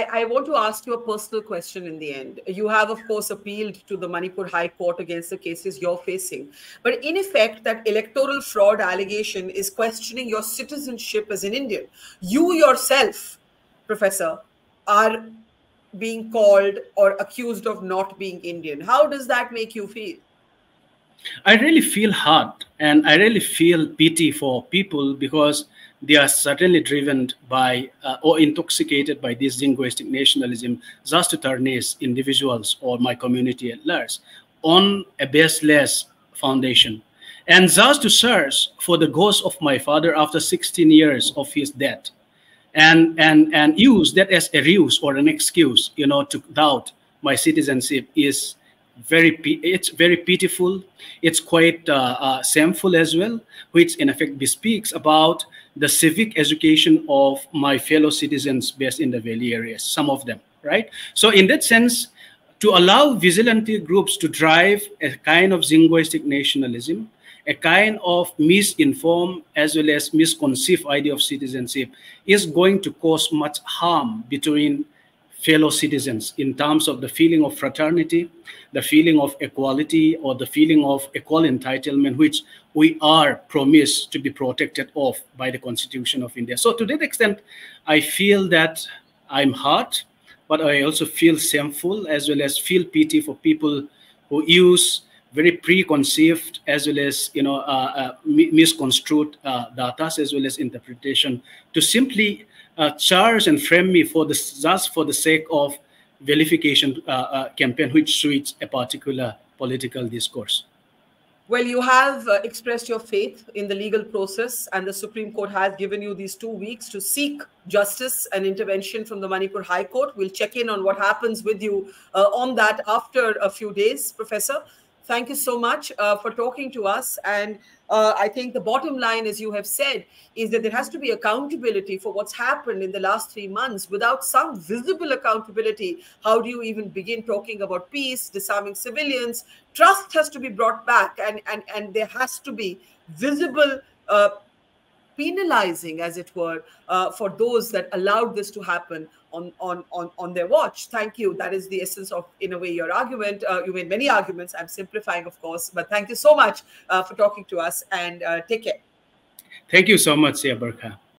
I want to ask you a personal question in the end. You have, of course, appealed to the Manipur High Court against the cases you're facing. But in effect, that electoral fraud allegation is questioning your citizenship as an Indian. You yourself, Professor, are being called or accused of not being Indian. How does that make you feel? I really feel hurt and I really feel pity for people because they are certainly driven by or intoxicated by this linguistic nationalism just to tarnish individuals or my community at large on a baseless foundation. And just to search for the ghost of my father after 16 years of his death and use that as a ruse or an excuse, to doubt my citizenship is it's very pitiful. It's quite shameful as well, which in effect bespeaks about the civic education of my fellow citizens based in the valley areas, some of them, right? So in that sense, to allow vigilante groups to drive a kind of linguistic nationalism, a kind of misinformed as well as misconceived idea of citizenship is going to cause much harm between fellow citizens in terms of the feeling of fraternity, the feeling of equality, or the feeling of equal entitlement, which we are promised to be protected of by the Constitution of India. So to that extent, I feel that I'm hurt, but I also feel shameful as well as feel pity for people who use very preconceived as well as misconstrued data as well as interpretation to simply charge and frame me for just for the sake of vilification campaign which suits a particular political discourse. Well, you have expressed your faith in the legal process, and the Supreme Court has given you these 2 weeks to seek justice and intervention from the Manipur High Court. We'll check in on what happens with you on that after a few days, Professor. Thank you so much for talking to us. And I think the bottom line, as you have said, is that there has to be accountability for what's happened in the last 3 months. Without some visible accountability, how do you even begin talking about peace, disarming civilians? Trust has to be brought back, and there has to be visible penalizing, as it were, for those that allowed this to happen on their watch. Thank you. That is the essence of, in a way, your argument. You made many arguments. I'm simplifying, of course, but thank you so much for talking to us, and take care. Thank you so much, Barkha.